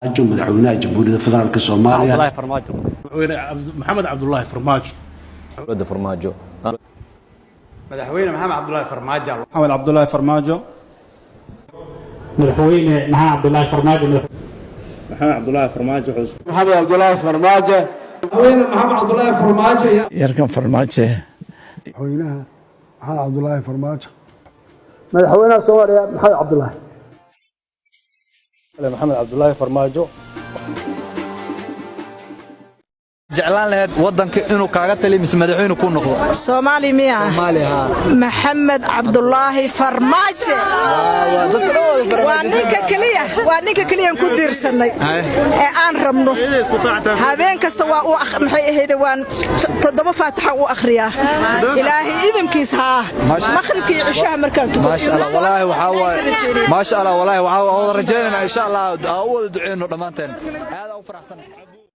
مدحوينها جمهورية فدرالك الصومالية عبد الله فرماجو محمد عبد الله فرماجو ولد فرماجو مدحوينه محمد عبد الله فرماجو محمد عبد الله فرماجو مدحوينه محمد عبد الله فرماجو محمد عبد الله فرماجو محمد عبد الله فرماجو مدحوينه محمد عبد الله فرماجو يركب فرماجو مدحوينها محمد عبد الله فرماجو مدحوينها سوريا محمد عبد الله محمد عبد الله فرماجو jeclaan lahayd wadanka inuu kaaga taliyo mise madaxweyne ku noqdo Soomaali miya Soomaaliha Maxamed Cabdullaahi Farmaajo waa ninka kaliya ku diirsanay ee aan rabno habeen kasta waa uu maxay ahayd waan 7 faataxa u akhriyaa ilaahi idinkiisa maqribkii cishaha markaan tuko ma sha Allah walaahi waxa waay ma sha Allah walaahi waxa wada rajaynaa insha Allah wada duceeyno dhamaanteen aad u faraxsan